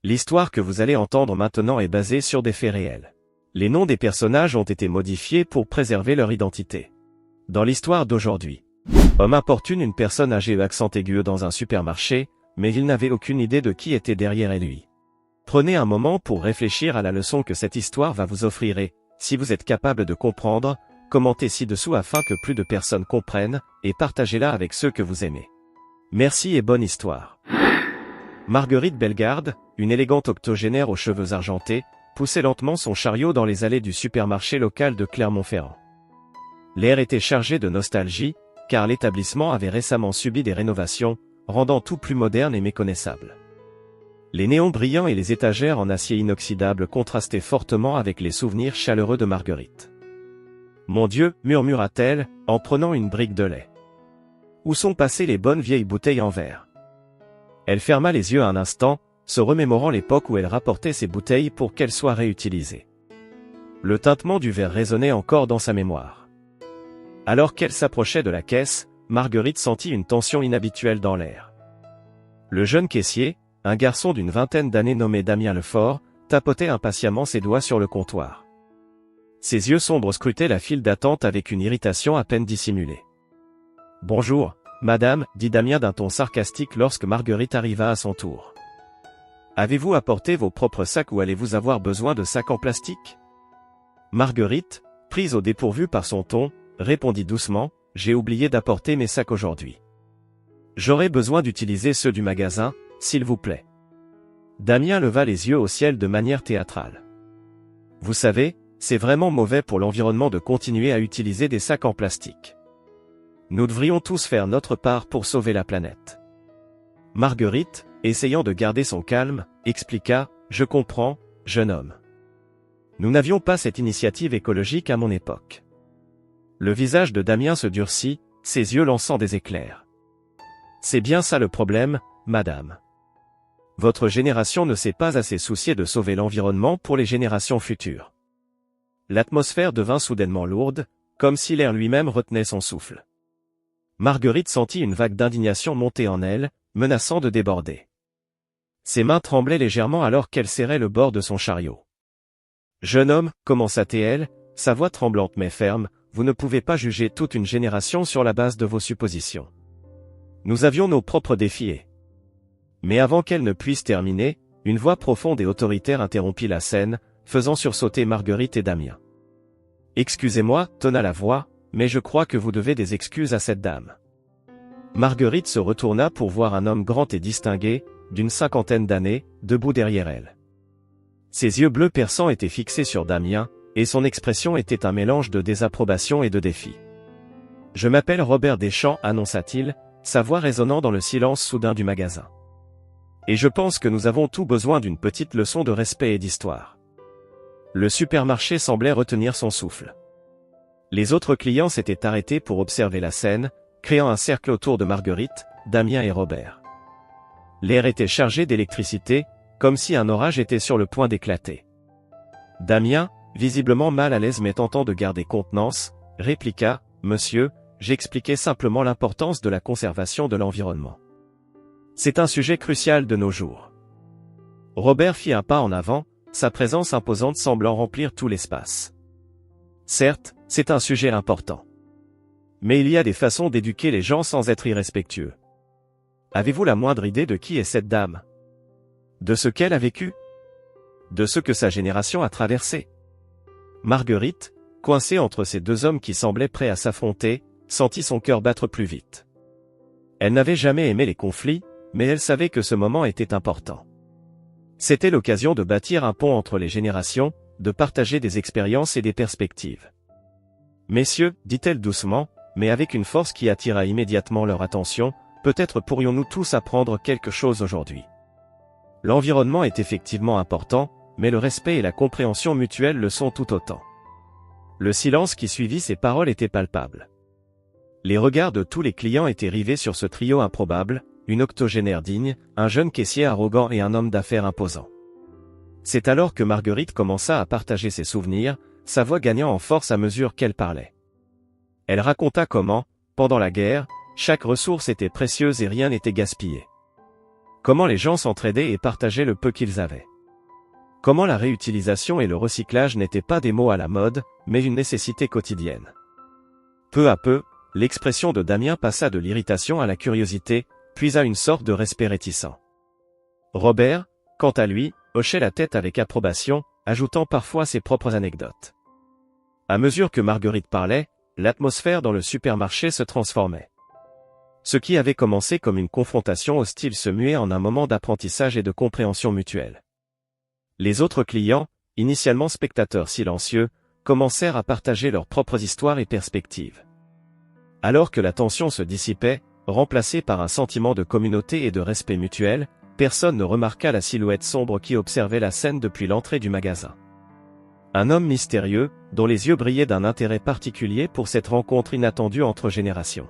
L'histoire que vous allez entendre maintenant est basée sur des faits réels. Les noms des personnages ont été modifiés pour préserver leur identité. Dans l'histoire d'aujourd'hui, homme importune une personne âgée accent aigu dans un supermarché, mais il n'avait aucune idée de qui était derrière lui. Prenez un moment pour réfléchir à la leçon que cette histoire va vous offrir et, si vous êtes capable de comprendre, commentez ci-dessous afin que plus de personnes comprennent, et partagez-la avec ceux que vous aimez. Merci et bonne histoire. Marguerite Bellegarde, une élégante octogénaire aux cheveux argentés, poussait lentement son chariot dans les allées du supermarché local de Clermont-Ferrand. L'air était chargé de nostalgie, car l'établissement avait récemment subi des rénovations, rendant tout plus moderne et méconnaissable. Les néons brillants et les étagères en acier inoxydable contrastaient fortement avec les souvenirs chaleureux de Marguerite. « Mon Dieu » murmura-t-elle, en prenant une brique de lait. « Où sont passées les bonnes vieilles bouteilles en verre ?» Elle ferma les yeux un instant, se remémorant l'époque où elle rapportait ses bouteilles pour qu'elles soient réutilisées. Le tintement du verre résonnait encore dans sa mémoire. Alors qu'elle s'approchait de la caisse, Marguerite sentit une tension inhabituelle dans l'air. Le jeune caissier, un garçon d'une vingtaine d'années nommé Damien Lefort, tapotait impatiemment ses doigts sur le comptoir. Ses yeux sombres scrutaient la file d'attente avec une irritation à peine dissimulée. « Bonjour, madame, dit Damien d'un ton sarcastique lorsque Marguerite arriva à son tour. Avez-vous apporté vos propres sacs ou allez-vous avoir besoin de sacs en plastique ? Marguerite, prise au dépourvu par son ton, répondit doucement, j'ai oublié d'apporter mes sacs aujourd'hui. J'aurais besoin d'utiliser ceux du magasin, s'il vous plaît. Damien leva les yeux au ciel de manière théâtrale. Vous savez, c'est vraiment mauvais pour l'environnement de continuer à utiliser des sacs en plastique. Nous devrions tous faire notre part pour sauver la planète. Marguerite, essayant de garder son calme, expliqua, je comprends, jeune homme. Nous n'avions pas cette initiative écologique à mon époque. Le visage de Damien se durcit, ses yeux lançant des éclairs. C'est bien ça le problème, madame. Votre génération ne s'est pas assez souciée de sauver l'environnement pour les générations futures. L'atmosphère devint soudainement lourde, comme si l'air lui-même retenait son souffle. Marguerite sentit une vague d'indignation monter en elle, menaçant de déborder. Ses mains tremblaient légèrement alors qu'elle serrait le bord de son chariot. « Jeune homme, commença-t-elle, sa voix tremblante mais ferme, vous ne pouvez pas juger toute une génération sur la base de vos suppositions. Nous avions nos propres défis. Mais avant qu'elle ne puisse terminer, une voix profonde et autoritaire interrompit la scène, faisant sursauter Marguerite et Damien. « Excusez-moi, tonna la voix, mais je crois que vous devez des excuses à cette dame. » Marguerite se retourna pour voir un homme grand et distingué, d'une cinquantaine d'années, debout derrière elle. Ses yeux bleus perçants étaient fixés sur Damien, et son expression était un mélange de désapprobation et de défi. « Je m'appelle Robert Deschamps, annonça-t-il, sa voix résonnant dans le silence soudain du magasin. Et je pense que nous avons tous besoin d'une petite leçon de respect et d'histoire. » Le supermarché semblait retenir son souffle. Les autres clients s'étaient arrêtés pour observer la scène, créant un cercle autour de Marguerite, Damien et Robert. L'air était chargé d'électricité, comme si un orage était sur le point d'éclater. Damien, visiblement mal à l'aise mais tentant de garder contenance, répliqua, « Monsieur, j'expliquais simplement l'importance de la conservation de l'environnement. C'est un sujet crucial de nos jours. » Robert fit un pas en avant, sa présence imposante semblant remplir tout l'espace. Certes, c'est un sujet important. Mais il y a des façons d'éduquer les gens sans être irrespectueux. Avez-vous la moindre idée de qui est cette dame? De ce qu'elle a vécu? De ce que sa génération a traversé? Marguerite, coincée entre ces deux hommes qui semblaient prêts à s'affronter, sentit son cœur battre plus vite. Elle n'avait jamais aimé les conflits, mais elle savait que ce moment était important. C'était l'occasion de bâtir un pont entre les générations, de partager des expériences et des perspectives. « Messieurs, dit-elle doucement, mais avec une force qui attira immédiatement leur attention, peut-être pourrions-nous tous apprendre quelque chose aujourd'hui. L'environnement est effectivement important, mais le respect et la compréhension mutuelle le sont tout autant. » Le silence qui suivit ces paroles était palpable. Les regards de tous les clients étaient rivés sur ce trio improbable, une octogénaire digne, un jeune caissier arrogant et un homme d'affaires imposant. C'est alors que Marguerite commença à partager ses souvenirs, sa voix gagnant en force à mesure qu'elle parlait. Elle raconta comment, pendant la guerre, chaque ressource était précieuse et rien n'était gaspillé. Comment les gens s'entraidaient et partageaient le peu qu'ils avaient. Comment la réutilisation et le recyclage n'étaient pas des mots à la mode, mais une nécessité quotidienne. Peu à peu, l'expression de Damien passa de l'irritation à la curiosité, puis à une sorte de respect réticent. Robert, quant à lui, hochait la tête avec approbation, ajoutant parfois ses propres anecdotes. À mesure que Marguerite parlait, l'atmosphère dans le supermarché se transformait. Ce qui avait commencé comme une confrontation hostile se muait en un moment d'apprentissage et de compréhension mutuelle. Les autres clients, initialement spectateurs silencieux, commencèrent à partager leurs propres histoires et perspectives. Alors que la tension se dissipait, remplacée par un sentiment de communauté et de respect mutuel, personne ne remarqua la silhouette sombre qui observait la scène depuis l'entrée du magasin. Un homme mystérieux, dont les yeux brillaient d'un intérêt particulier pour cette rencontre inattendue entre générations.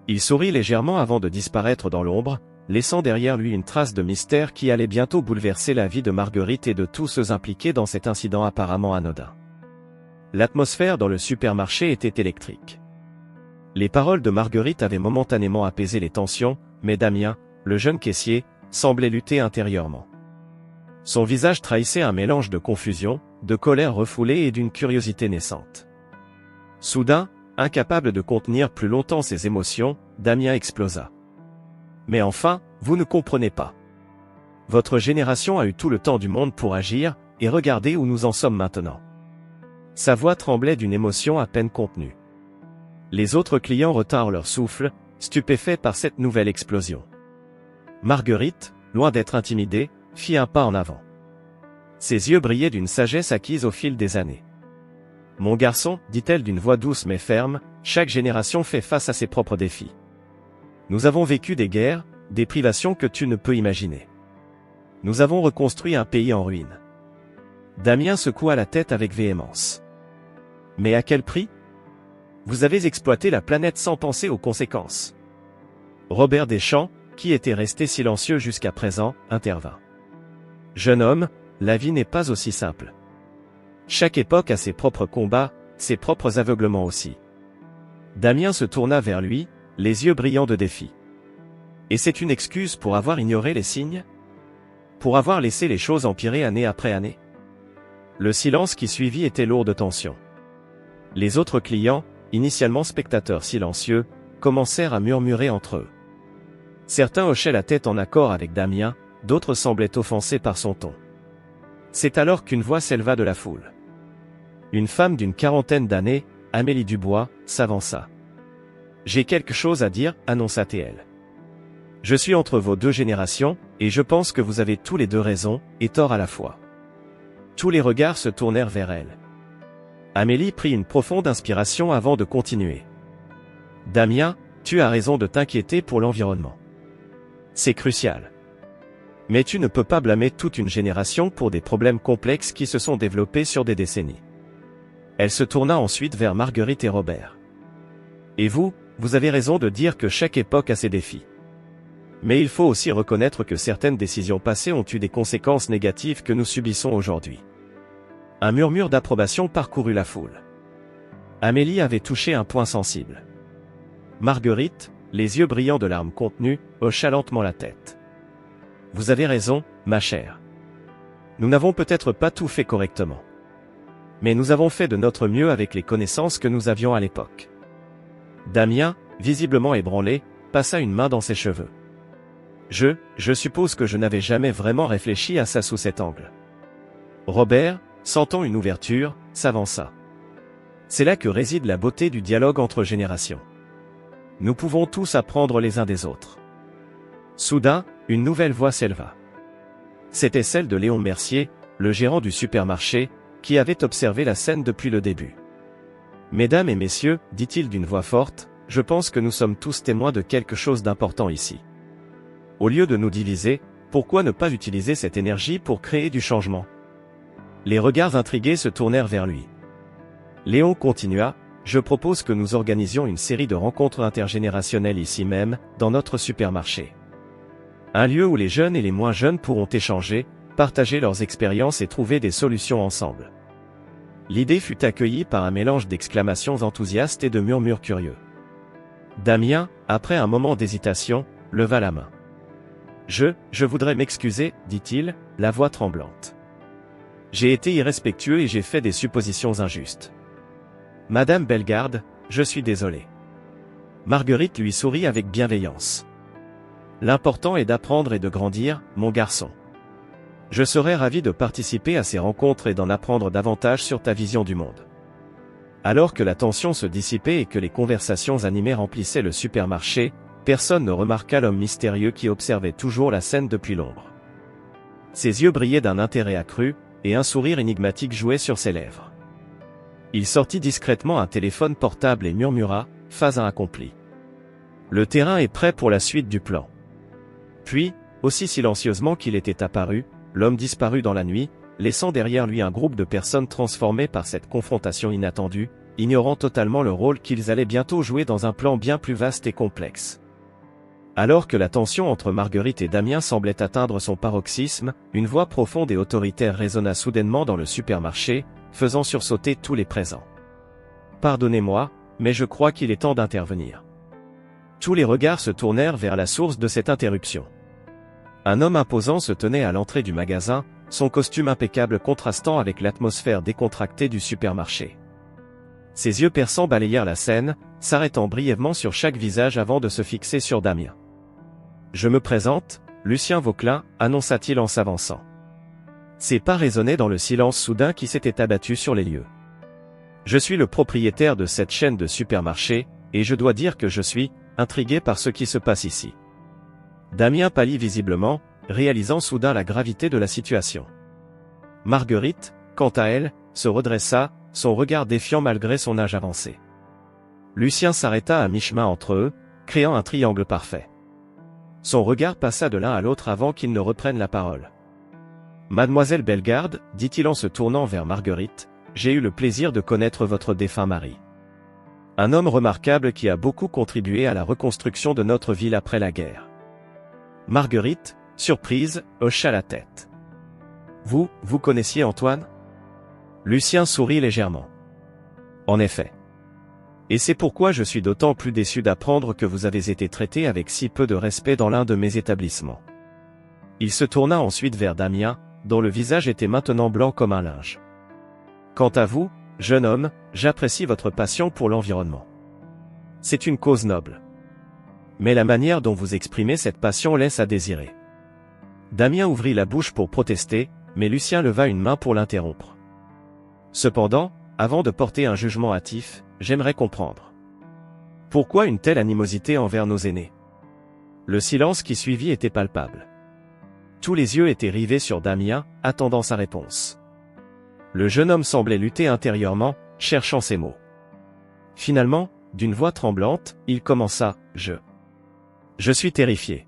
Il sourit légèrement avant de disparaître dans l'ombre, laissant derrière lui une trace de mystère qui allait bientôt bouleverser la vie de Marguerite et de tous ceux impliqués dans cet incident apparemment anodin. L'atmosphère dans le supermarché était électrique. Les paroles de Marguerite avaient momentanément apaisé les tensions, mais Damien, le jeune caissier, semblait lutter intérieurement. Son visage trahissait un mélange de confusion, de colère refoulée et d'une curiosité naissante. Soudain, incapable de contenir plus longtemps ses émotions, Damien explosa. « Mais enfin, vous ne comprenez pas. Votre génération a eu tout le temps du monde pour agir, et regardez où nous en sommes maintenant. » Sa voix tremblait d'une émotion à peine contenue. Les autres clients retinrent leur souffle, stupéfaits par cette nouvelle explosion. Marguerite, loin d'être intimidée, fit un pas en avant. Ses yeux brillaient d'une sagesse acquise au fil des années. « Mon garçon, dit-elle d'une voix douce mais ferme, chaque génération fait face à ses propres défis. Nous avons vécu des guerres, des privations que tu ne peux imaginer. Nous avons reconstruit un pays en ruine. » Damien secoua la tête avec véhémence. « Mais à quel prix ? Vous avez exploité la planète sans penser aux conséquences. » Robert Deschamps, qui était resté silencieux jusqu'à présent, intervint. « Jeune homme, la vie n'est pas aussi simple. Chaque époque a ses propres combats, ses propres aveuglements aussi. » Damien se tourna vers lui, les yeux brillants de défi. « Et c'est une excuse pour avoir ignoré les signes ? Pour avoir laissé les choses empirer année après année ?» Le silence qui suivit était lourd de tension. Les autres clients, initialement spectateurs silencieux, commencèrent à murmurer entre eux. Certains hochaient la tête en accord avec Damien, d'autres semblaient offensés par son ton. C'est alors qu'une voix s'éleva de la foule. Une femme d'une quarantaine d'années, Amélie Dubois, s'avança. « J'ai quelque chose à dire, annonça-t-elle. Je suis entre vos deux générations, et je pense que vous avez tous les deux raison, et tort à la fois. » Tous les regards se tournèrent vers elle. Amélie prit une profonde inspiration avant de continuer. « Damien, tu as raison de t'inquiéter pour l'environnement. C'est crucial. Mais tu ne peux pas blâmer toute une génération pour des problèmes complexes qui se sont développés sur des décennies. » Elle se tourna ensuite vers Marguerite et Robert. « Et vous, vous avez raison de dire que chaque époque a ses défis. Mais il faut aussi reconnaître que certaines décisions passées ont eu des conséquences négatives que nous subissons aujourd'hui. » Un murmure d'approbation parcourut la foule. Amélie avait touché un point sensible. Marguerite, les yeux brillants de larmes contenues, hocha lentement la tête. « Vous avez raison, ma chère. Nous n'avons peut-être pas tout fait correctement. Mais nous avons fait de notre mieux avec les connaissances que nous avions à l'époque. » Damien, visiblement ébranlé, passa une main dans ses cheveux. Je suppose que je n'avais jamais vraiment réfléchi à ça sous cet angle. » Robert, sentant une ouverture, s'avança. « C'est là que réside la beauté du dialogue entre générations. Nous pouvons tous apprendre les uns des autres. » Soudain, une nouvelle voix s'éleva. C'était celle de Léon Mercier, le gérant du supermarché, qui avait observé la scène depuis le début. « Mesdames et messieurs, dit-il d'une voix forte, je pense que nous sommes tous témoins de quelque chose d'important ici. Au lieu de nous diviser, pourquoi ne pas utiliser cette énergie pour créer du changement ? » Les regards intrigués se tournèrent vers lui. Léon continua, « Je propose que nous organisions une série de rencontres intergénérationnelles ici même, dans notre supermarché. Un lieu où les jeunes et les moins jeunes pourront échanger, partager leurs expériences et trouver des solutions ensemble. » L'idée fut accueillie par un mélange d'exclamations enthousiastes et de murmures curieux. Damien, après un moment d'hésitation, leva la main. « Je voudrais m'excuser, dit-il, la voix tremblante. J'ai été irrespectueux et j'ai fait des suppositions injustes. Madame Bellegarde, je suis désolé. Marguerite lui sourit avec bienveillance. L'important est d'apprendre et de grandir, mon garçon. Je serais ravi de participer à ces rencontres et d'en apprendre davantage sur ta vision du monde. Alors que la tension se dissipait et que les conversations animées remplissaient le supermarché, personne ne remarqua l'homme mystérieux qui observait toujours la scène depuis l'ombre. Ses yeux brillaient d'un intérêt accru, et un sourire énigmatique jouait sur ses lèvres. Il sortit discrètement un téléphone portable et murmura, « Phase 1 accomplie. Le terrain est prêt pour la suite du plan. » Puis, aussi silencieusement qu'il était apparu, l'homme disparut dans la nuit, laissant derrière lui un groupe de personnes transformées par cette confrontation inattendue, ignorant totalement le rôle qu'ils allaient bientôt jouer dans un plan bien plus vaste et complexe. Alors que la tension entre Marguerite et Damien semblait atteindre son paroxysme, une voix profonde et autoritaire résonna soudainement dans le supermarché, faisant sursauter tous les présents. « Pardonnez-moi, mais je crois qu'il est temps d'intervenir. » Tous les regards se tournèrent vers la source de cette interruption. Un homme imposant se tenait à l'entrée du magasin, son costume impeccable contrastant avec l'atmosphère décontractée du supermarché. Ses yeux perçants balayèrent la scène, s'arrêtant brièvement sur chaque visage avant de se fixer sur Damien. « Je me présente, Lucien Vauquelin, annonça-t-il en s'avançant. Ses pas résonnaient dans le silence soudain qui s'était abattu sur les lieux. « Je suis le propriétaire de cette chaîne de supermarchés, et je dois dire que je suis intrigué par ce qui se passe ici. » Damien pâlit visiblement, réalisant soudain la gravité de la situation. Marguerite, quant à elle, se redressa, son regard défiant malgré son âge avancé. Lucien s'arrêta à mi-chemin entre eux, créant un triangle parfait. Son regard passa de l'un à l'autre avant qu'il ne reprenne la parole. « Mademoiselle Bellegarde, dit-il en se tournant vers Marguerite, j'ai eu le plaisir de connaître votre défunt mari. Un homme remarquable qui a beaucoup contribué à la reconstruction de notre ville après la guerre. » Marguerite, surprise, hocha la tête. « Vous connaissiez Antoine ?» Lucien sourit légèrement. « En effet. Et c'est pourquoi je suis d'autant plus déçu d'apprendre que vous avez été traité avec si peu de respect dans l'un de mes établissements. » Il se tourna ensuite vers Damien, dont le visage était maintenant blanc comme un linge. « Quant à vous, jeune homme, j'apprécie votre passion pour l'environnement. C'est une cause noble. Mais la manière dont vous exprimez cette passion laisse à désirer. » Damien ouvrit la bouche pour protester, mais Lucien leva une main pour l'interrompre. « Cependant, avant de porter un jugement hâtif, j'aimerais comprendre. Pourquoi une telle animosité envers nos aînés ? » Le silence qui suivit était palpable. Tous les yeux étaient rivés sur Damien, attendant sa réponse. Le jeune homme semblait lutter intérieurement, cherchant ses mots. Finalement, d'une voix tremblante, il commença, « Je suis terrifié.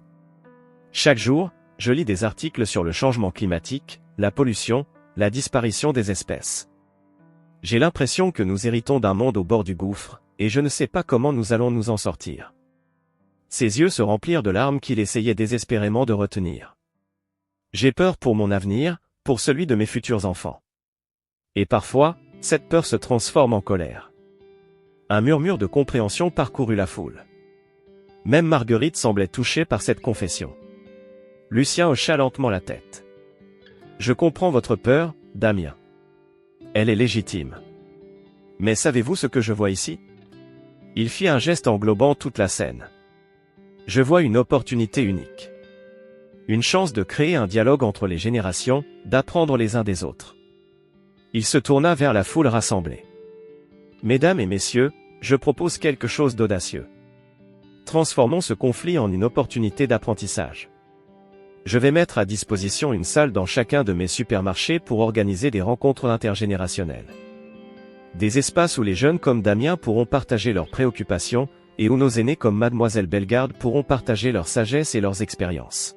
Chaque jour, je lis des articles sur le changement climatique, la pollution, la disparition des espèces. J'ai l'impression que nous héritons d'un monde au bord du gouffre, et je ne sais pas comment nous allons nous en sortir. » Ses yeux se remplirent de larmes qu'il essayait désespérément de retenir. « J'ai peur pour mon avenir, pour celui de mes futurs enfants. » Et parfois, cette peur se transforme en colère. Un murmure de compréhension parcourut la foule. Même Marguerite semblait touchée par cette confession. Lucien hocha lentement la tête. « Je comprends votre peur, Damien. Elle est légitime. Mais savez-vous ce que je vois ici ? » Il fit un geste englobant toute la scène. « Je vois une opportunité unique. Une chance de créer un dialogue entre les générations, d'apprendre les uns des autres. » Il se tourna vers la foule rassemblée. « Mesdames et messieurs, je propose quelque chose d'audacieux. Transformons ce conflit en une opportunité d'apprentissage. Je vais mettre à disposition une salle dans chacun de mes supermarchés pour organiser des rencontres intergénérationnelles. Des espaces où les jeunes comme Damien pourront partager leurs préoccupations, et où nos aînés comme Mademoiselle Bellegarde pourront partager leur sagesse et leurs expériences. »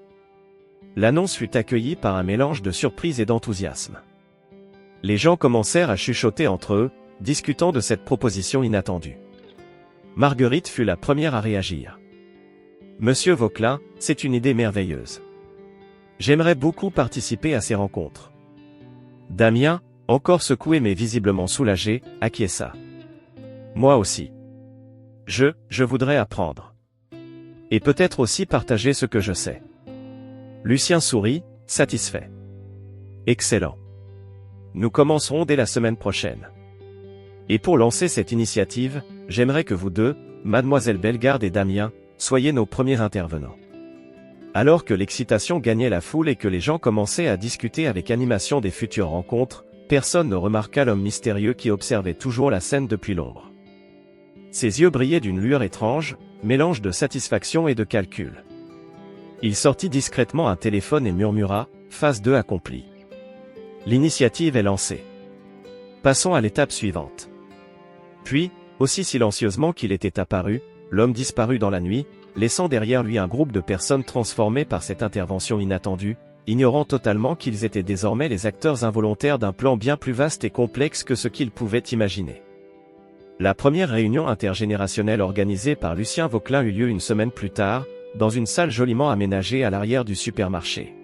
L'annonce fut accueillie par un mélange de surprise et d'enthousiasme. Les gens commencèrent à chuchoter entre eux, discutant de cette proposition inattendue. Marguerite fut la première à réagir. « Monsieur Vauquelin, c'est une idée merveilleuse. J'aimerais beaucoup participer à ces rencontres. » Damien, encore secoué mais visiblement soulagé, acquiesça. « Moi aussi. Je voudrais apprendre. Et peut-être aussi partager ce que je sais. » Lucien sourit, satisfait. Excellent. Nous commencerons dès la semaine prochaine. Et pour lancer cette initiative, j'aimerais que vous deux, Mademoiselle Bellegarde et Damien, soyez nos premiers intervenants. Alors que l'excitation gagnait la foule et que les gens commençaient à discuter avec animation des futures rencontres, personne ne remarqua l'homme mystérieux qui observait toujours la scène depuis l'ombre. Ses yeux brillaient d'une lueur étrange, mélange de satisfaction et de calcul. Il sortit discrètement un téléphone et murmura, « Phase 2 accomplie. L'initiative est lancée. Passons à l'étape suivante. » Puis, aussi silencieusement qu'il était apparu, l'homme disparut dans la nuit, laissant derrière lui un groupe de personnes transformées par cette intervention inattendue, ignorant totalement qu'ils étaient désormais les acteurs involontaires d'un plan bien plus vaste et complexe que ce qu'ils pouvaient imaginer. La première réunion intergénérationnelle organisée par Lucien Vauquelin eut lieu une semaine plus tard, dans une salle joliment aménagée à l'arrière du supermarché.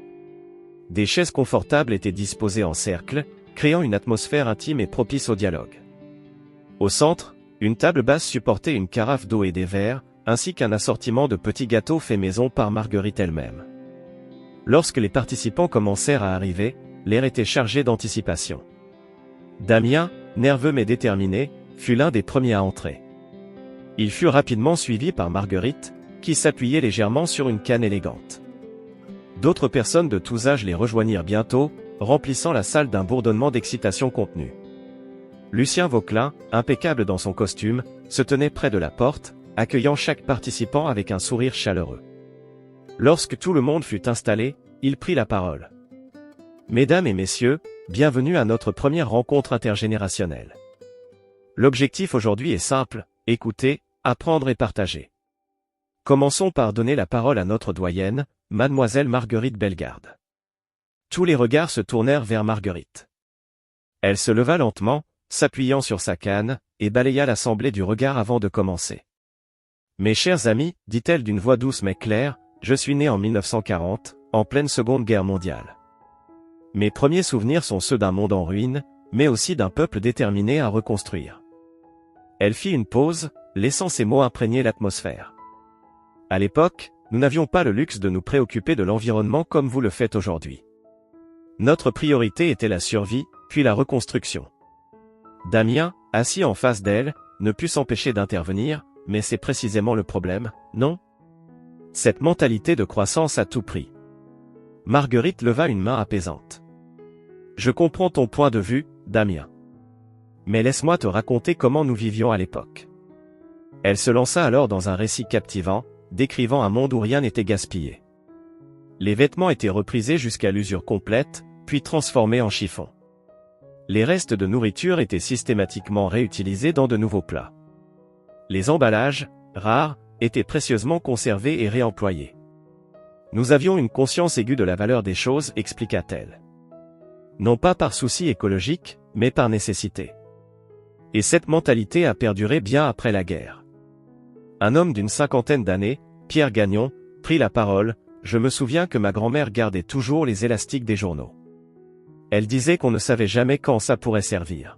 Des chaises confortables étaient disposées en cercle, créant une atmosphère intime et propice au dialogue. Au centre, une table basse supportait une carafe d'eau et des verres, ainsi qu'un assortiment de petits gâteaux faits maison par Marguerite elle-même. Lorsque les participants commencèrent à arriver, l'air était chargé d'anticipation. Damien, nerveux mais déterminé, fut l'un des premiers à entrer. Il fut rapidement suivi par Marguerite, qui s'appuyait légèrement sur une canne élégante. D'autres personnes de tous âges les rejoignirent bientôt, remplissant la salle d'un bourdonnement d'excitation contenue. Lucien Vauquelin, impeccable dans son costume, se tenait près de la porte, accueillant chaque participant avec un sourire chaleureux. Lorsque tout le monde fut installé, il prit la parole. « Mesdames et messieurs, bienvenue à notre première rencontre intergénérationnelle. L'objectif aujourd'hui est simple, écouter, apprendre et partager. Commençons par donner la parole à notre doyenne, Mademoiselle Marguerite Bellegarde. » Tous les regards se tournèrent vers Marguerite. Elle se leva lentement, s'appuyant sur sa canne, et balaya l'assemblée du regard avant de commencer. « Mes chers amis, dit-elle d'une voix douce mais claire, je suis née en 1940, en pleine Seconde Guerre mondiale. Mes premiers souvenirs sont ceux d'un monde en ruine, mais aussi d'un peuple déterminé à reconstruire. » Elle fit une pause, laissant ses mots imprégner l'atmosphère. « À l'époque, nous n'avions pas le luxe de nous préoccuper de l'environnement comme vous le faites aujourd'hui. Notre priorité était la survie, puis la reconstruction. » Damien, assis en face d'elle, ne put s'empêcher d'intervenir, mais c'est précisément le problème, non? Cette mentalité de croissance à tout prix. Marguerite leva une main apaisante. « Je comprends ton point de vue, Damien. Mais laisse-moi te raconter comment nous vivions à l'époque. » Elle se lança alors dans un récit captivant, décrivant un monde où rien n'était gaspillé. Les vêtements étaient reprisés jusqu'à l'usure complète, puis transformés en chiffon. Les restes de nourriture étaient systématiquement réutilisés dans de nouveaux plats. Les emballages, rares, étaient précieusement conservés et réemployés. Nous avions une conscience aiguë de la valeur des choses, expliqua-t-elle. Non pas par souci écologique, mais par nécessité. Et cette mentalité a perduré bien après la guerre. Un homme d'une cinquantaine d'années, Pierre Gagnon, prit la parole. « Je me souviens que ma grand-mère gardait toujours les élastiques des journaux. Elle disait qu'on ne savait jamais quand ça pourrait servir. »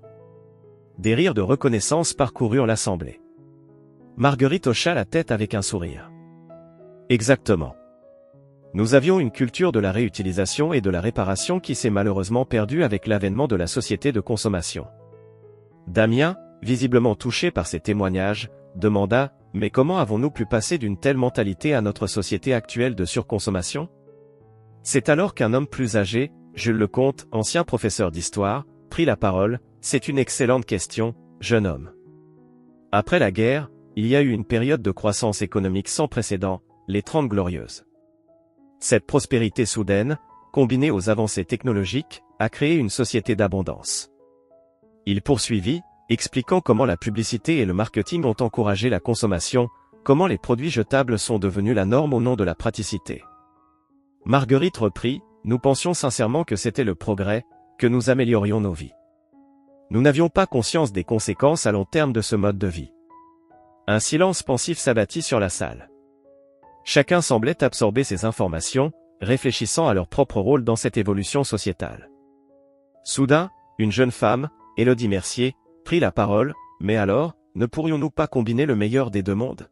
Des rires de reconnaissance parcoururent l'assemblée. Marguerite hocha la tête avec un sourire. « Exactement. Nous avions une culture de la réutilisation et de la réparation qui s'est malheureusement perdue avec l'avènement de la société de consommation. » Damien, visiblement touché par ces témoignages, demanda « Mais comment avons-nous pu passer d'une telle mentalité à notre société actuelle de surconsommation ?» C'est alors qu'un homme plus âgé, Jules Lecomte, ancien professeur d'histoire, prit la parole. « C'est une excellente question, jeune homme. Après la guerre, il y a eu une période de croissance économique sans précédent, les 30 Glorieuses. Cette prospérité soudaine, combinée aux avancées technologiques, a créé une société d'abondance. » Il poursuivit, expliquant comment la publicité et le marketing ont encouragé la consommation, comment les produits jetables sont devenus la norme au nom de la praticité. Marguerite reprit, « Nous pensions sincèrement que c'était le progrès, que nous améliorions nos vies. Nous n'avions pas conscience des conséquences à long terme de ce mode de vie. » Un silence pensif s'abattit sur la salle. Chacun semblait absorber ces informations, réfléchissant à leur propre rôle dans cette évolution sociétale. Soudain, une jeune femme, Élodie Mercier, prit la parole. « Mais alors, ne pourrions-nous pas combiner le meilleur des deux mondes ?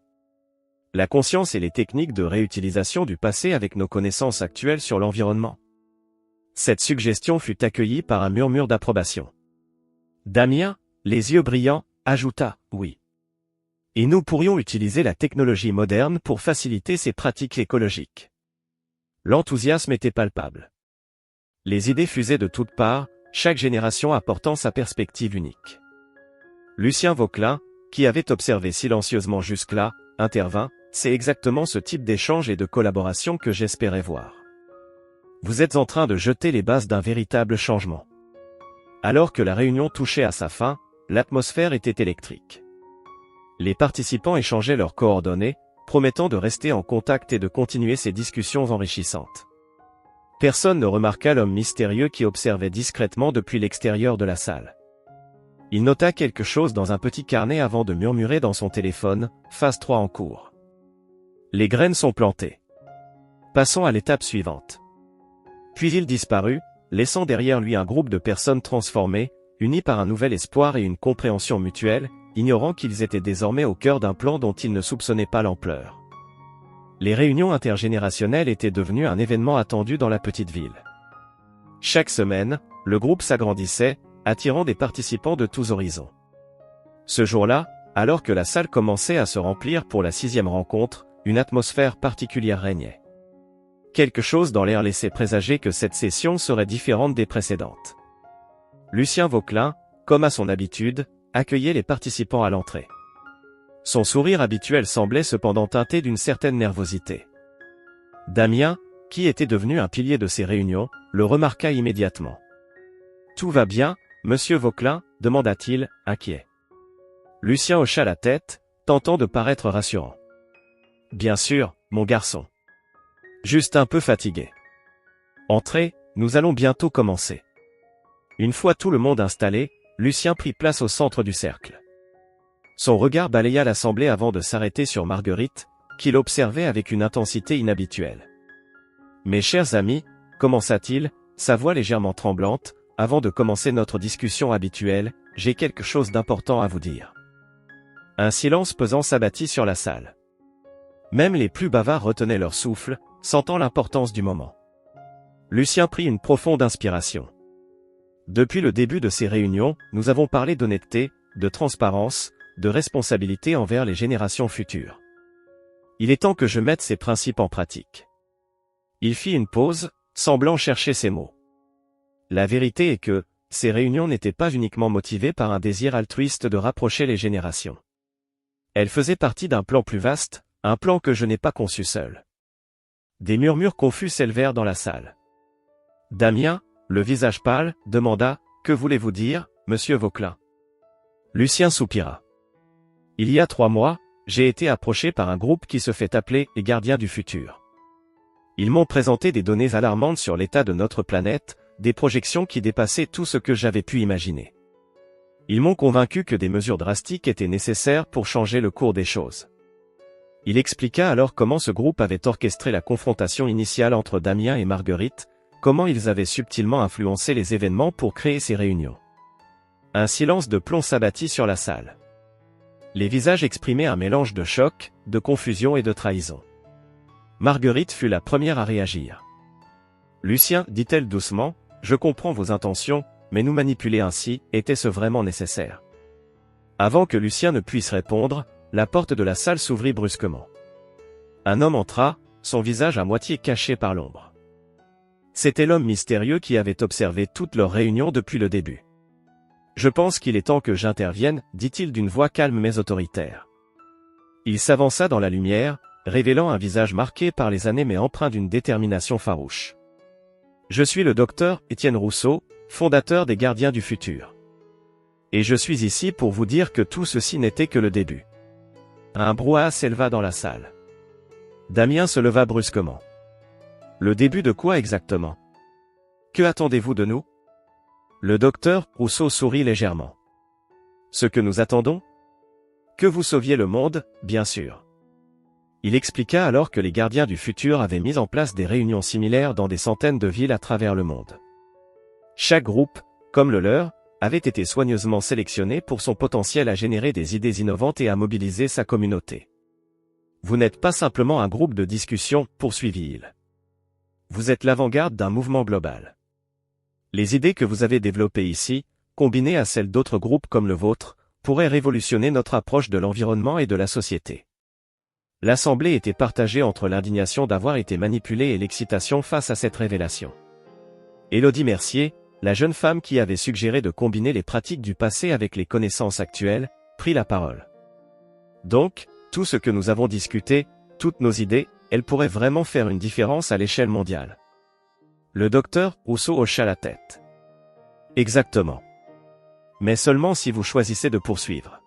la conscience et les techniques de réutilisation du passé avec nos connaissances actuelles sur l'environnement. Cette suggestion fut accueillie par un murmure d'approbation. Damien, les yeux brillants, ajouta « Oui. Et nous pourrions utiliser la technologie moderne pour faciliter ces pratiques écologiques. » L'enthousiasme était palpable. Les idées fusaient de toutes parts, chaque génération apportant sa perspective unique. Lucien Vauquelin, qui avait observé silencieusement jusque-là, intervint. C'est exactement ce type d'échange et de collaboration que j'espérais voir. Vous êtes en train de jeter les bases d'un véritable changement. Alors que la réunion touchait à sa fin, l'atmosphère était électrique. Les participants échangeaient leurs coordonnées, promettant de rester en contact et de continuer ces discussions enrichissantes. Personne ne remarqua l'homme mystérieux qui observait discrètement depuis l'extérieur de la salle. Il nota quelque chose dans un petit carnet avant de murmurer dans son téléphone, phase 3 en cours. Les graines sont plantées. Passons à l'étape suivante. Puis il disparut, laissant derrière lui un groupe de personnes transformées, unies par un nouvel espoir et une compréhension mutuelle, ignorant qu'ils étaient désormais au cœur d'un plan dont ils ne soupçonnaient pas l'ampleur. Les réunions intergénérationnelles étaient devenues un événement attendu dans la petite ville. Chaque semaine, le groupe s'agrandissait, attirant des participants de tous horizons. Ce jour-là, alors que la salle commençait à se remplir pour la 6e rencontre, une atmosphère particulière régnait. Quelque chose dans l'air laissait présager que cette session serait différente des précédentes. Lucien Vauquelin, comme à son habitude, accueillait les participants à l'entrée. Son sourire habituel semblait cependant teinté d'une certaine nervosité. Damien, qui était devenu un pilier de ces réunions, le remarqua immédiatement. « Tout va bien, monsieur Vauquelin ?» demanda-t-il, inquiet. Lucien hocha la tête, tentant de paraître rassurant. « Bien sûr, mon garçon. Juste un peu fatigué. Entrez, nous allons bientôt commencer. » Une fois tout le monde installé, Lucien prit place au centre du cercle. Son regard balaya l'assemblée avant de s'arrêter sur Marguerite, qu'il observait avec une intensité inhabituelle. « Mes chers amis, » commença-t-il, sa voix légèrement tremblante, avant de commencer notre discussion habituelle, « j'ai quelque chose d'important à vous dire. » Un silence pesant s'abattit sur la salle. Même les plus bavards retenaient leur souffle, sentant l'importance du moment. Lucien prit une profonde inspiration. Depuis le début de ces réunions, nous avons parlé d'honnêteté, de transparence, de responsabilité envers les générations futures. Il est temps que je mette ces principes en pratique. Il fit une pause, semblant chercher ses mots. La vérité est que, ces réunions n'étaient pas uniquement motivées par un désir altruiste de rapprocher les générations. Elles faisaient partie d'un plan plus vaste, un plan que je n'ai pas conçu seul. Des murmures confus s'élevèrent dans la salle. Damien, le visage pâle, demanda « Que voulez-vous dire, monsieur Vauquelin ?» Lucien soupira. « Il y a 3 mois, j'ai été approché par un groupe qui se fait appeler les Gardiens du Futur. Ils m'ont présenté des données alarmantes sur l'état de notre planète, des projections qui dépassaient tout ce que j'avais pu imaginer. Ils m'ont convaincu que des mesures drastiques étaient nécessaires pour changer le cours des choses. » Il expliqua alors comment ce groupe avait orchestré la confrontation initiale entre Damien et Marguerite, comment ils avaient subtilement influencé les événements pour créer ces réunions. Un silence de plomb s'abattit sur la salle. Les visages exprimaient un mélange de choc, de confusion et de trahison. Marguerite fut la première à réagir. « Lucien, dit-elle doucement, je comprends vos intentions, mais nous manipuler ainsi, était-ce vraiment nécessaire ?» Avant que Lucien ne puisse répondre, la porte de la salle s'ouvrit brusquement. Un homme entra, son visage à moitié caché par l'ombre. C'était l'homme mystérieux qui avait observé toute leur réunion depuis le début. « Je pense qu'il est temps que j'intervienne, » dit-il d'une voix calme mais autoritaire. Il s'avança dans la lumière, révélant un visage marqué par les années mais empreint d'une détermination farouche. « Je suis le docteur Étienne Rousseau, fondateur des Gardiens du Futur. Et je suis ici pour vous dire que tout ceci n'était que le début. » Un brouhaha s'éleva dans la salle. Damien se leva brusquement. « Le début de quoi exactement? Que attendez-vous de nous ?» Le docteur Rousseau sourit légèrement. « Ce que nous attendons? Que vous sauviez le monde, bien sûr. » Il expliqua alors que les Gardiens du Futur avaient mis en place des réunions similaires dans des centaines de villes à travers le monde. Chaque groupe, comme le leur, avait été soigneusement sélectionné pour son potentiel à générer des idées innovantes et à mobiliser sa communauté. Vous n'êtes pas simplement un groupe de discussion, poursuivit-il. Vous êtes l'avant-garde d'un mouvement global. Les idées que vous avez développées ici, combinées à celles d'autres groupes comme le vôtre, pourraient révolutionner notre approche de l'environnement et de la société. L'Assemblée était partagée entre l'indignation d'avoir été manipulée et l'excitation face à cette révélation. Élodie Mercier, la jeune femme qui avait suggéré de combiner les pratiques du passé avec les connaissances actuelles, prit la parole. Donc, tout ce que nous avons discuté, toutes nos idées, elles pourraient vraiment faire une différence à l'échelle mondiale. Le docteur Rousseau hocha la tête. Exactement. Mais seulement si vous choisissez de poursuivre.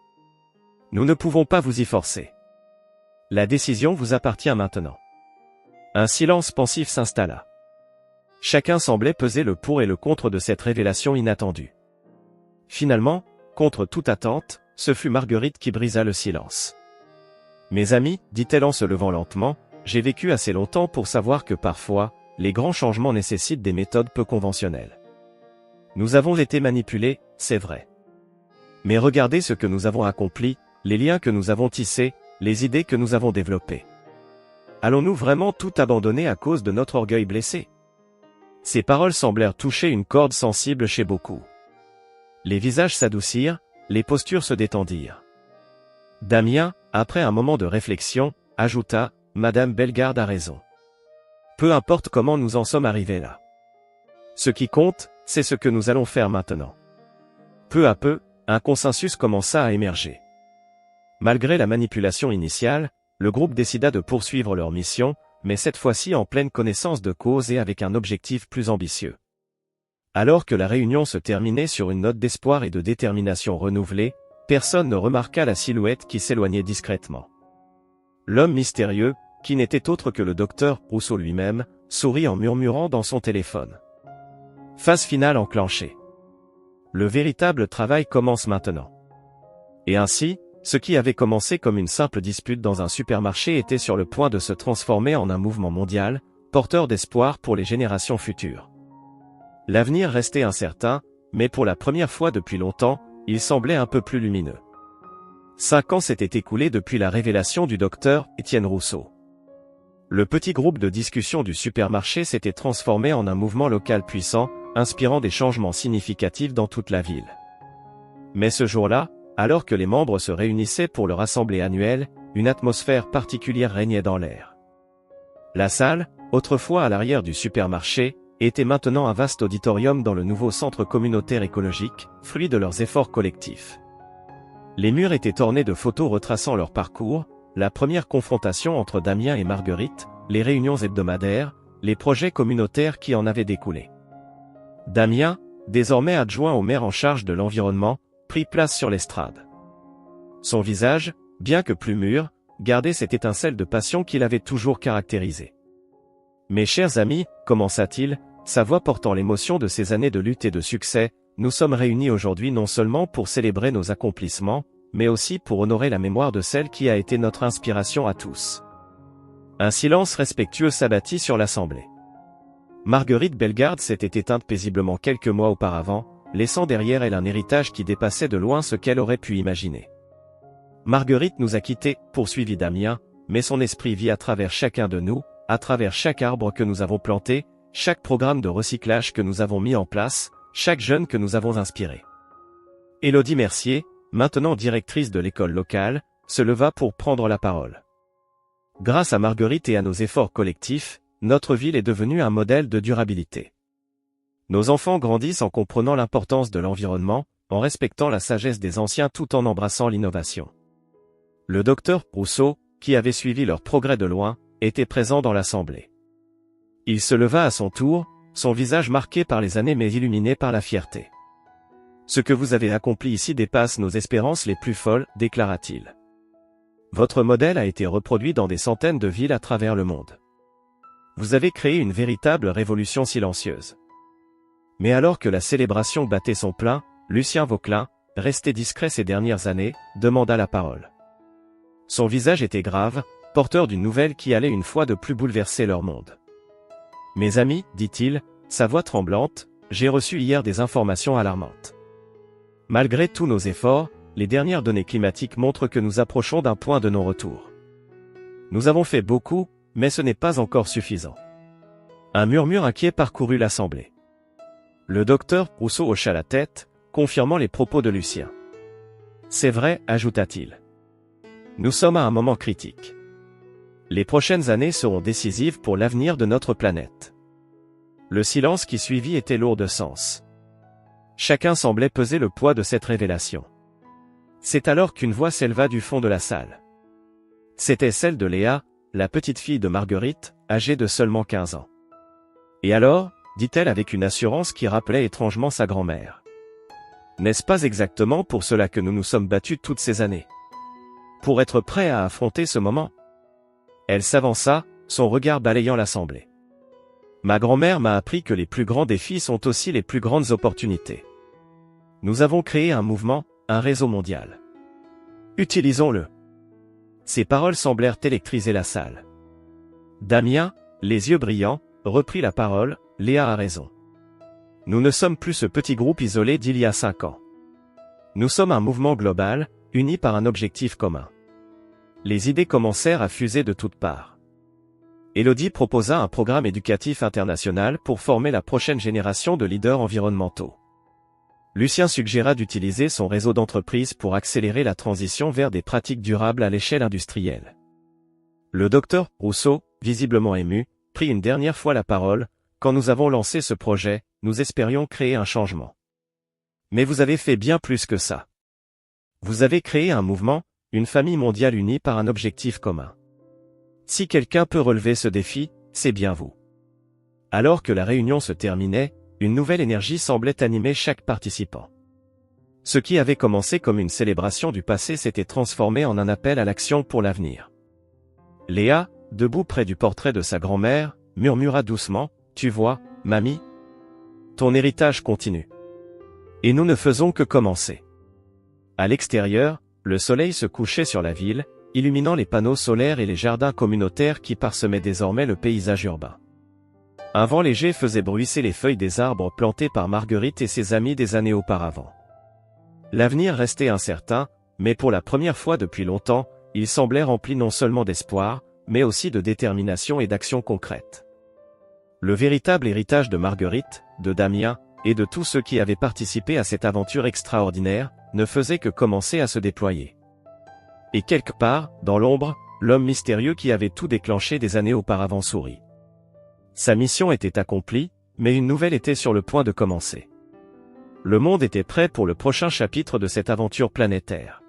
Nous ne pouvons pas vous y forcer. La décision vous appartient maintenant. Un silence pensif s'installa. Chacun semblait peser le pour et le contre de cette révélation inattendue. Finalement, contre toute attente, ce fut Marguerite qui brisa le silence. Mes amis, dit-elle en se levant lentement, j'ai vécu assez longtemps pour savoir que parfois, les grands changements nécessitent des méthodes peu conventionnelles. Nous avons été manipulés, c'est vrai. Mais regardez ce que nous avons accompli, les liens que nous avons tissés, les idées que nous avons développées. Allons-nous vraiment tout abandonner à cause de notre orgueil blessé? Ces paroles semblèrent toucher une corde sensible chez beaucoup. Les visages s'adoucirent, les postures se détendirent. Damien, après un moment de réflexion, ajouta, « Madame Bellegarde a raison. Peu importe comment nous en sommes arrivés là. Ce qui compte, c'est ce que nous allons faire maintenant. » Peu à peu, un consensus commença à émerger. Malgré la manipulation initiale, le groupe décida de poursuivre leur mission, mais cette fois-ci en pleine connaissance de cause et avec un objectif plus ambitieux. Alors que la réunion se terminait sur une note d'espoir et de détermination renouvelée, personne ne remarqua la silhouette qui s'éloignait discrètement. L'homme mystérieux, qui n'était autre que le docteur Rousseau lui-même, sourit en murmurant dans son téléphone. Phase finale enclenchée. Le véritable travail commence maintenant. Et ainsi, ce qui avait commencé comme une simple dispute dans un supermarché était sur le point de se transformer en un mouvement mondial, porteur d'espoir pour les générations futures. L'avenir restait incertain, mais pour la première fois depuis longtemps, il semblait un peu plus lumineux. 5 ans s'étaient écoulés depuis la révélation du docteur Étienne Rousseau. Le petit groupe de discussion du supermarché s'était transformé en un mouvement local puissant, inspirant des changements significatifs dans toute la ville. Mais ce jour-là, alors que les membres se réunissaient pour leur assemblée annuelle, une atmosphère particulière régnait dans l'air. La salle, autrefois à l'arrière du supermarché, était maintenant un vaste auditorium dans le nouveau centre communautaire écologique, fruit de leurs efforts collectifs. Les murs étaient ornés de photos retraçant leur parcours, la première confrontation entre Damien et Marguerite, les réunions hebdomadaires, les projets communautaires qui en avaient découlé. Damien, désormais adjoint au maire en charge de l'environnement, prit place sur l'estrade. Son visage, bien que plus mûr, gardait cette étincelle de passion qui l'avait toujours caractérisé. « Mes chers amis, commença-t-il, sa voix portant l'émotion de ces années de lutte et de succès, nous sommes réunis aujourd'hui non seulement pour célébrer nos accomplissements, mais aussi pour honorer la mémoire de celle qui a été notre inspiration à tous. » Un silence respectueux s'abattit sur l'assemblée. Marguerite Bellegarde s'était éteinte paisiblement quelques mois auparavant, laissant derrière elle un héritage qui dépassait de loin ce qu'elle aurait pu imaginer. Marguerite nous a quittés, poursuivit Damien, mais son esprit vit à travers chacun de nous, à travers chaque arbre que nous avons planté, chaque programme de recyclage que nous avons mis en place, chaque jeune que nous avons inspiré. Élodie Mercier, maintenant directrice de l'école locale, se leva pour prendre la parole. Grâce à Marguerite et à nos efforts collectifs, notre ville est devenue un modèle de durabilité. Nos enfants grandissent en comprenant l'importance de l'environnement, en respectant la sagesse des anciens tout en embrassant l'innovation. Le docteur Rousseau, qui avait suivi leur progrès de loin, était présent dans l'assemblée. Il se leva à son tour, son visage marqué par les années mais illuminé par la fierté. « Ce que vous avez accompli ici dépasse nos espérances les plus folles, déclara-t-il. Votre modèle a été reproduit dans des centaines de villes à travers le monde. Vous avez créé une véritable révolution silencieuse. » Mais alors que la célébration battait son plein, Lucien Vauquelin, resté discret ces dernières années, demanda la parole. Son visage était grave, porteur d'une nouvelle qui allait une fois de plus bouleverser leur monde. « Mes amis, dit-il, sa voix tremblante, j'ai reçu hier des informations alarmantes. Malgré tous nos efforts, les dernières données climatiques montrent que nous approchons d'un point de non-retour. Nous avons fait beaucoup, mais ce n'est pas encore suffisant. Un murmure inquiet parcourut l'assemblée. Le docteur Rousseau hocha la tête, confirmant les propos de Lucien. C'est vrai, ajouta-t-il. Nous sommes à un moment critique. Les prochaines années seront décisives pour l'avenir de notre planète. Le silence qui suivit était lourd de sens. Chacun semblait peser le poids de cette révélation. C'est alors qu'une voix s'éleva du fond de la salle. C'était celle de Léa, la petite fille de Marguerite, âgée de seulement 15 ans. Et alors, dit-elle avec une assurance qui rappelait étrangement sa grand-mère. N'est-ce pas exactement pour cela que nous nous sommes battus toutes ces années? Pour être prêts à affronter ce moment? Elle s'avança, son regard balayant l'assemblée. Ma grand-mère m'a appris que les plus grands défis sont aussi les plus grandes opportunités. Nous avons créé un mouvement, un réseau mondial. Utilisons-le. Ces paroles semblèrent électriser la salle. Damien, les yeux brillants, reprit la parole. Léa a raison. Nous ne sommes plus ce petit groupe isolé d'il y a 5 ans. Nous sommes un mouvement global, uni par un objectif commun. Les idées commencèrent à fuser de toutes parts. Élodie proposa un programme éducatif international pour former la prochaine génération de leaders environnementaux. Lucien suggéra d'utiliser son réseau d'entreprises pour accélérer la transition vers des pratiques durables à l'échelle industrielle. Le docteur Rousseau, visiblement ému, prit une dernière fois la parole. Quand nous avons lancé ce projet, nous espérions créer un changement. Mais vous avez fait bien plus que ça. Vous avez créé un mouvement, une famille mondiale unie par un objectif commun. Si quelqu'un peut relever ce défi, c'est bien vous. Alors que la réunion se terminait, une nouvelle énergie semblait animer chaque participant. Ce qui avait commencé comme une célébration du passé s'était transformé en un appel à l'action pour l'avenir. Léa, debout près du portrait de sa grand-mère, murmura doucement, « Tu vois, mamie, ton héritage continue. Et nous ne faisons que commencer. » À l'extérieur, le soleil se couchait sur la ville, illuminant les panneaux solaires et les jardins communautaires qui parsemaient désormais le paysage urbain. Un vent léger faisait bruisser les feuilles des arbres plantés par Marguerite et ses amis des années auparavant. L'avenir restait incertain, mais pour la première fois depuis longtemps, il semblait rempli non seulement d'espoir, mais aussi de détermination et d'action concrète. Le véritable héritage de Marguerite, de Damien, et de tous ceux qui avaient participé à cette aventure extraordinaire, ne faisait que commencer à se déployer. Et quelque part, dans l'ombre, l'homme mystérieux qui avait tout déclenché des années auparavant sourit. Sa mission était accomplie, mais une nouvelle était sur le point de commencer. Le monde était prêt pour le prochain chapitre de cette aventure planétaire.